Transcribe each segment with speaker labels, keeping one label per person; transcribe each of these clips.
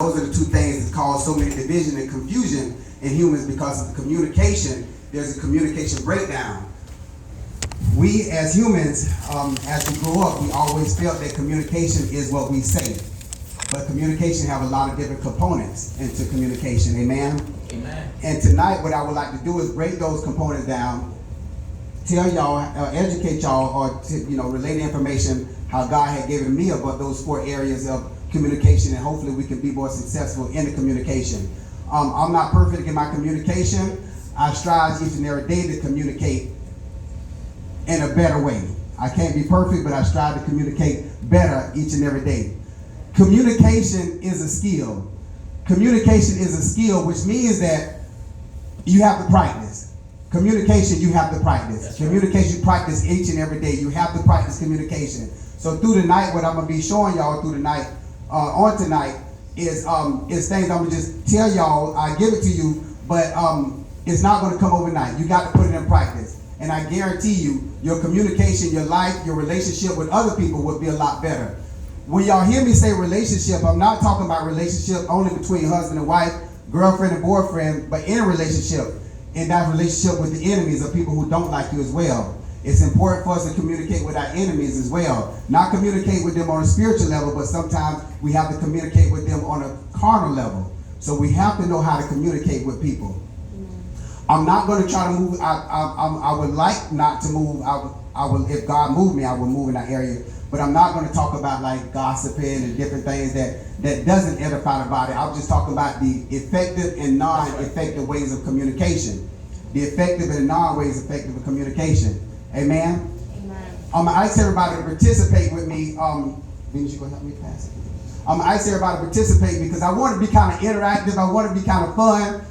Speaker 1: Those are the two things that cause so many division and confusion in humans because of the communication. There's a communication breakdown. We as humans, as we grow up, we always felt that communication is what we say. But communication have a lot of different components into communication. Amen?
Speaker 2: Amen.
Speaker 1: And tonight what I would like to do is break those components down, tell y'all, educate y'all, or relay the information how God had given me about those 4 areas of communication, and hopefully we can be more successful in the communication. I'm not perfect in my communication. I strive each and every day to communicate in a better way. I can't be perfect, but I strive to communicate better each and every day. Communication is a skill. Communication is a skill, which means that you have to practice. Communication, you have to practice.
Speaker 2: That's
Speaker 1: communication, you practice each and every day. You have to practice communication. So through the night, what I'm going to be showing y'all through the night, on tonight, is things I'm going to just tell y'all. I give it to you, but it's not going to come overnight. You got to put it in practice. And I guarantee you, your communication, your life, your relationship with other people will be a lot better. When y'all hear me say relationship, I'm not talking about relationship only between husband and wife, girlfriend and boyfriend, but in a relationship. In that relationship with the enemies of people who don't like you as well. It's important for us to communicate with our enemies as well. Not communicate with them on a spiritual level, but sometimes we have to communicate with them on a carnal level. So we have to know how to communicate with people. I'm not going to try to move. I would like not to move. I will, if God moved me, I will move in that area. But I'm not going to talk about like gossiping and different things that doesn't edify the body. I'm just talking about the effective and non-effective ways of communication. The effective and non-ways effective of communication. Amen? Amen. I ask everybody to participate with me. Venus, you going to help me pass it? I ask everybody to participate because I want to be kind of interactive. I want to be kind of fun.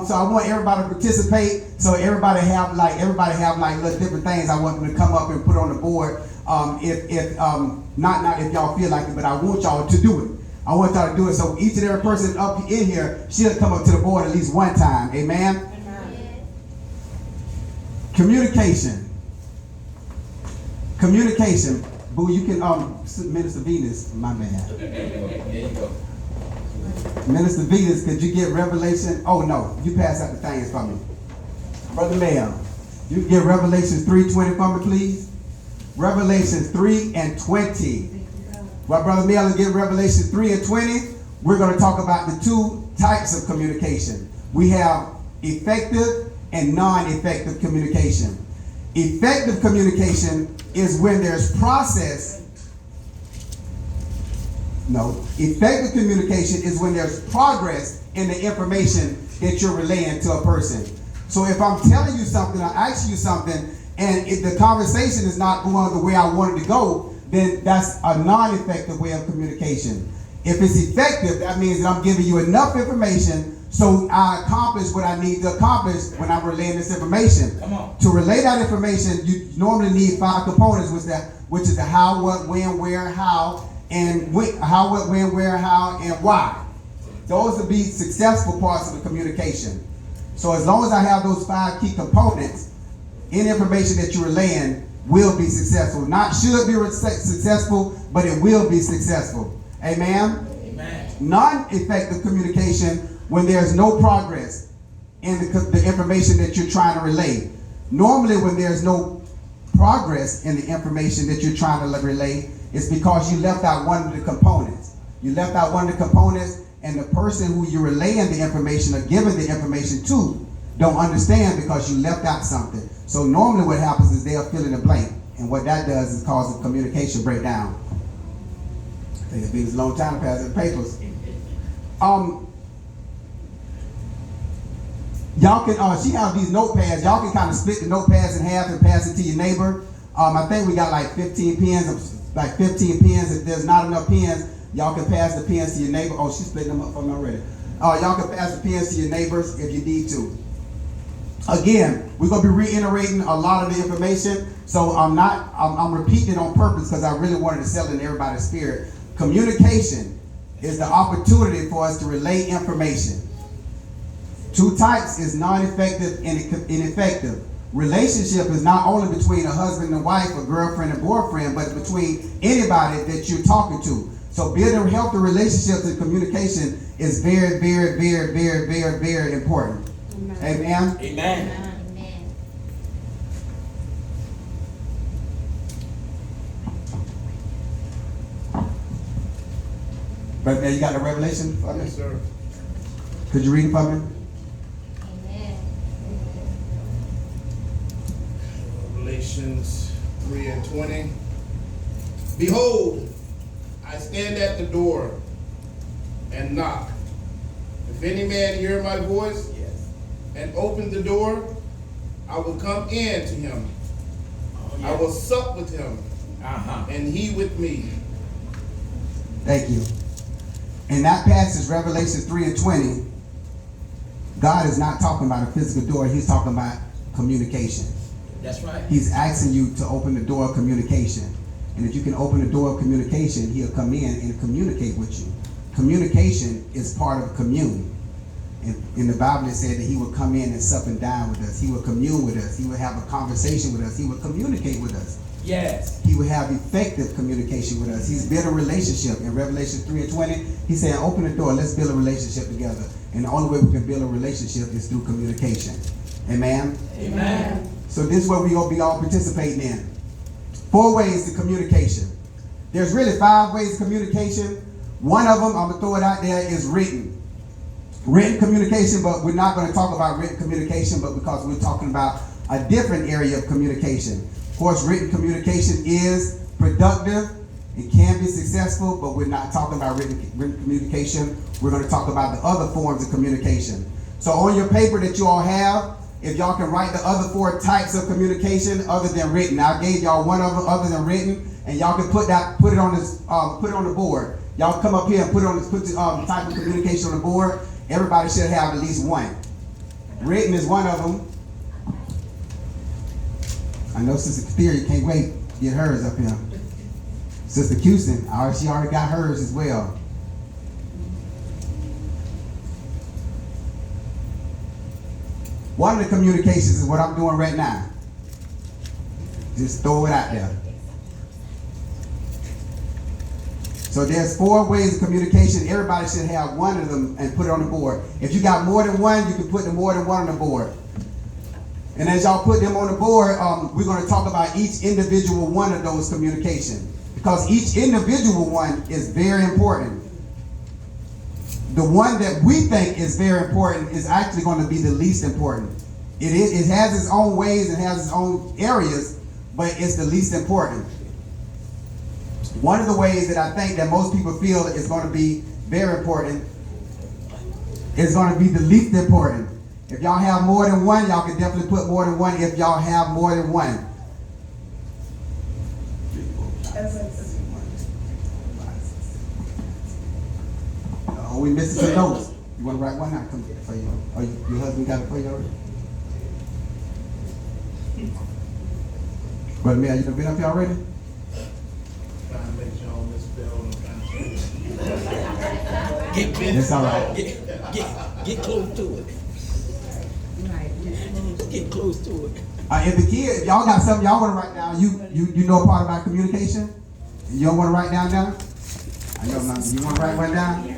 Speaker 1: So I want everybody to participate. So everybody have like little different things I want them to come up and put on the board. Not if y'all feel like it, but I want y'all to do it. I want y'all to do it. So each and every person up in here should come up to the board at least one time. Amen? Amen. Communication. Boo, you can Minister Venus, my man.
Speaker 2: There you go.
Speaker 1: Minister Venus, could you get Revelation? Oh no, you pass out the things for me. Brother Mayor, you can get Revelation 3:20 for me, please. Revelation 3:20. While Brother Mayor is getting Revelation 3:20, we're going to talk about the 2 types of communication. We have effective and non-effective communication. Effective communication is when there's process. No, effective communication is when there's progress in the information that you're relaying to a person. So if I'm telling you something, I ask you something, and if the conversation is not going the way I wanted to go, then that's a non-effective way of communication. If it's effective, that means that I'm giving you enough information so I accomplish what I need to accomplish when I'm relaying this information.
Speaker 2: Come on.
Speaker 1: To relay that information, you normally need 5 components, which is the how, what, when, where, how, and how, what, when, where, how, and why. Those will be successful parts of the communication. So as long as I have those 5 key components, any information that you're relaying will be successful. Not should be successful, but it will be successful. Amen?
Speaker 2: Amen.
Speaker 1: Non-effective communication, when there's no progress in the information that you're trying to relay. Normally when there's no progress in the information that you're trying to relay, it's because you left out one of the components. You left out one of the components, and the person who you're relaying the information or giving the information to don't understand because you left out something. So normally what happens is they'll fill in the blank, and what that does is cause a communication breakdown. I think it's been a long time to pass the papers. Y'all can, she have these notepads. Y'all can kind of split the notepads in half and pass it to your neighbor. I think we got like 15 pens. If there's not enough pens, y'all can pass the pens to your neighbor. Oh, she's splitting them up for me already. Y'all can pass the pens to your neighbors if you need to. Again, we're going to be reiterating a lot of the information. So I'm repeating it on purpose because I really wanted to sell it in everybody's spirit. Communication is the opportunity for us to relay information. 2 types is non-effective and ineffective. Relationship is not only between a husband and wife, a girlfriend and boyfriend, but between anybody that you're talking to. So building healthy relationships and communication is very, very, very, very, very, very important. Amen.
Speaker 2: Amen.
Speaker 1: But man, you got the revelation for me?
Speaker 3: Yes, sir.
Speaker 1: Could you read it for me?
Speaker 4: Amen.
Speaker 3: Revelations 3:20. Behold, I stand at the door and knock. If any man hear my voice and open the door, I will come in to him. I will sup with him, and he with me.
Speaker 1: Thank you. In that passage, Revelation 3:20, God is not talking about a physical door. He's talking about communication.
Speaker 2: That's right.
Speaker 1: He's asking you to open the door of communication. And if you can open the door of communication, he'll come in and communicate with you. Communication is part of commune. In the Bible, it said that he would come in and sup and dine with us. He would commune with us. He would have a conversation with us. He would communicate with us.
Speaker 2: Yes.
Speaker 1: He would have effective communication with us. He's built a relationship. In Revelation 3:20, he's saying, open the door. Let's build a relationship together. And the only way we can build a relationship is through communication. Amen?
Speaker 2: Amen.
Speaker 1: So this is what we're going to be all participating in. 4 ways to communication. There's really 5 ways of communication. One of them, I'm going to throw it out there, is written. Written communication, but we're not going to talk about written communication, but because we're talking about a different area of communication. Of course, written communication is productive. It can be successful, but we're not talking about written communication. We're going to talk about the other forms of communication. So on your paper that you all have, if y'all can write the other 4 types of communication other than written. I gave y'all one of them other than written, and y'all can put it on the board. Y'all come up here and put the type of communication on the board. Everybody should have at least one. Written is one of them. I know Sister Theory can't wait to get hers up here. Sister Houston, she already got hers as well. One of the communications is what I'm doing right now. Just throw it out there. So there's 4 ways of communication. Everybody should have one of them and put it on the board. If you got more than one, you can put the more than one on the board. And as y'all put them on the board, we're going to talk about each individual one of those communications. Because each individual one is very important. The one that we think is very important is actually going to be the least important. It has its own ways and has its own areas, but it's the least important. One of the ways that I think that most people feel is going to be very important is going to be the least important. If y'all have more than one, y'all can definitely put more than one if y'all have more than one. Oh, we missing some notes. You want to write one? I'll come get it for you. Oh, your husband got it for you already? Brother Mel, you done been up here already?
Speaker 3: Trying to make sure I don't misspell what I'm trying to say.
Speaker 1: It's all right.
Speaker 2: Get close to it. Get close to it.
Speaker 1: If y'all got something y'all want to write down, you know a part about communication? You don't want to write down now? I know not. You want to write one down?